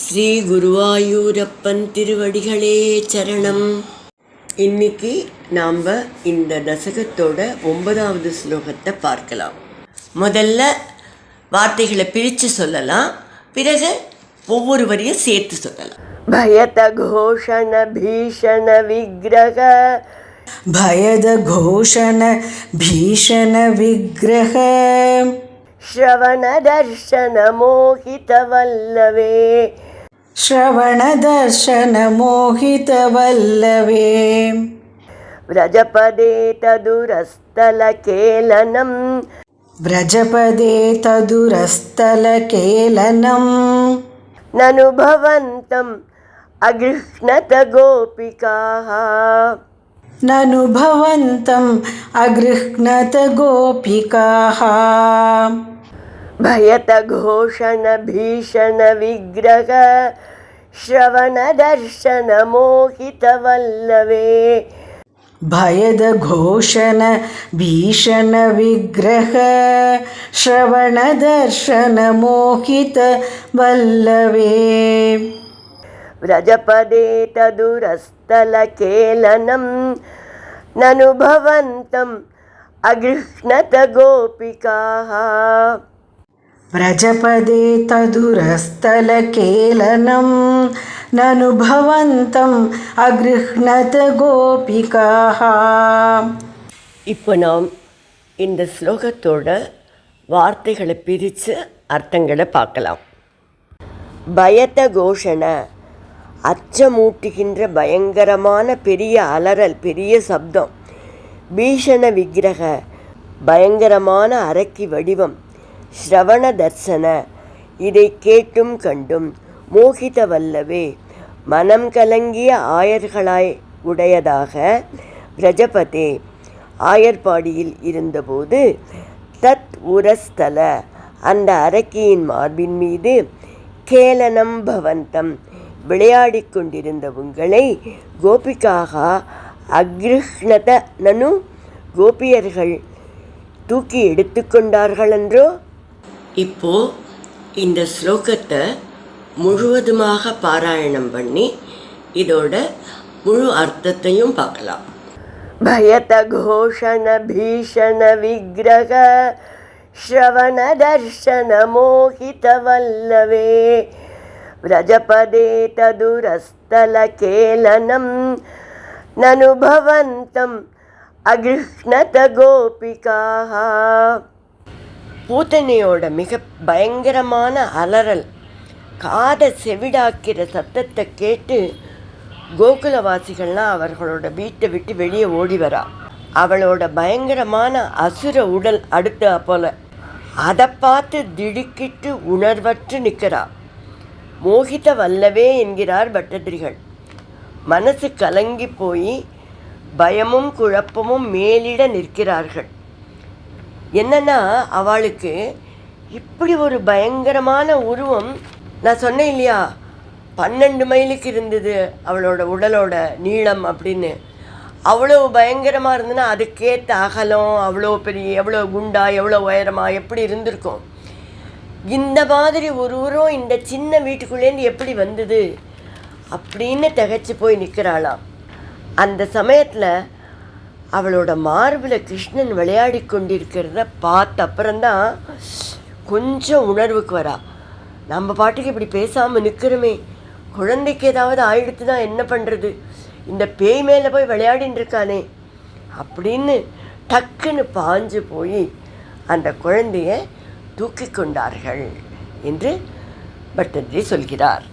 ஸ்ரீ குருவாயூரப்பன் திருவடிகளே சரணம். இன்னைக்கு நாம் இந்த தசகத்தோட 9வது ஸ்லோகத்தை பார்க்கலாம். முதல்ல வார்த்தைகளை பிரித்து சொல்லலாம், பிறகு ஒவ்வொரு வரியும் சேர்த்து சொல்லலாம். பயத கோஷண பீஷண விக்கிரக பயத கோஷண பீஷண விக்கிரக ಶ್ರವಣ ದರ್ಶನ ಮೋಹಿತ ವಲ್ಲವೇ ಶ್ರವಣ ದರ್ಶನ ಮೋಹಿತ ವಲ್ಲವೇ ವ್ರಜಪದೇ ತದುರಸ್ಥಲ ಕೇಲನಂ ವ್ರಜಪದೇ ತದುರಸ್ಥಲ ಕೇಲನಂ ನನುಭವಂತಂ ಅಗೃಹ್ಣತ ಗೋಪಿಕಾಃ ನನುಭವಂತಂ ಅಗೃಹ್ಣತ ಗೋಪಿಕಾಃ ಭಯತ ಘೋಷಣ ಭೀಷಣ ವಿಗ್ರಹ ಶ್ರವಣ ದರ್ಶನ ಮೋಹಿತ ವಲ್ಲವೇ ಭಯದ ಘೋಷಣ ಭೀಷಣ ವಿಗ್ರಹ ಶ್ರವಣ ದರ್ಶನ ಮೋಹಿತ ವಲ್ಲವೇ ವ್ರಜಪದೇ ತದುರಸ್ಥಲ ಕೇಲನಂ ನನುಭವಂತಂ ಅಗೃಹ್ಣತ ಗೋಪಿಕಾಃ ವ್ರಜಪದೇ ತದುರಸ್ಥಲ ಕೇಲನಂ ನನುಭವಂತಂ ಅಗೃಹ್ಣತ ಗೋಪಿಕಾಃ. இப்போ நாம் இந்த ஸ்லோகத்தோட வார்த்தைகளை பிரித்து அர்த்தங்களை பார்க்கலாம். பயத்த கோஷண, அச்சமூட்டுகின்ற பயங்கரமான பெரிய அலறல், பெரிய சப்தம். பீஷண விக்கிரக, பயங்கரமான அரக்கி வடிவம். ஸ்ரவண தர்சன, இதை கேட்டும் கண்டும். மோகித வல்லவே, மனம் கலங்கிய ஆயர்களாய் உடையதாக. பிரஜபதே, ஆயர்பாடியில் இருந்தபோது. தத் உரஸ்தல, அந்த அரக்கியின் மார்பின் மீது. கேலனம் பவந்தம், விளையாடி கொண்டிருந்த உங்களை. கோபிக்காக அக்ருஹ்ணத நனு, கோபியர்கள் தூக்கி எடுத்துக்கொண்டார்கள் என்றோ. இப்போ இந்த ஸ்லோகத்தை முழுவதுமாக பாராயணம் பண்ணி இதோட முழு அர்த்தத்தையும் பார்க்கலாம். பயத கோஷண பீஷண விக்கிரக ಶ್ರವಣ ದರ್ಶನ ಮೋಹಿತ ವಲ್ಲವೇ ವ್ರಜಪದೇ ತದುರಸ್ಥಲ ಕೇಲನಂ ನನುಭವಂತಂ ಅಗೃಹ್ಣತ ಗೋಪಿಕಾಃ. பூத்தனையோட மிக பயங்கரமான அலறல், காதை செவிடாக்கிற சத்தத்தை கேட்டு கோகுலவாசிகள்லாம் அவர்களோட வீட்டை விட்டு வெளியே ஓடி வரா. அவளோட பயங்கரமான அசுர உடல் அடுத்த போல. அதை பார்த்து திடுக்கிட்டு உணர்வற்று நிற்கிறா. மோகித வல்லவே என்கிறார் பட்டதிரிகள். மனசு கலங்கி போய் பயமும் குழப்பமும் மேலிட நிற்கிறார்கள். என்னன்னா, அவளுக்கு இப்படி ஒரு பயங்கரமான உருவம், நான் சொன்னேன் இல்லையா, 12 மைலுக்கு இருந்தது அவளோட உடலோட நீளம் அப்படின்னு. அவ்வளோ பயங்கரமாக இருந்ததுன்னா அதுக்கேற்ற அகலம், அவ்வளோ பெரிய, எவ்வளோ குண்டா, எவ்வளோ உயரமாக எப்படி இருந்திருக்கும். இந்த மாதிரி ஒரு உருவம் இந்த சின்ன வீட்டுக்குள்ளேருந்து எப்படி வந்தது அப்படின்னு திகைச்சு போய் நிற்கிறாளாம். அந்த சமயத்தில் அவளோட மார்பில் கிருஷ்ணன் விளையாடி கொண்டிருக்கிறத பார்த்த அப்புறம்தான் கொஞ்சம் உணர்வுக்கு வரா. நம்ம பாட்டுக்கு இப்படி பேசாமல் நிற்கிறோமே, குழந்தைக்கு ஏதாவது ஆயிடுத்துனா என்ன பண்ணுறது, இந்த பேய் மேலே போய் விளையாடின்னு இருக்கானே அப்படின்னு டக்குன்னு பாஞ்சு போய் அந்த குழந்தைய தூக்கி கொண்டார்கள் என்று பட்டதிரி சொல்கிறார்.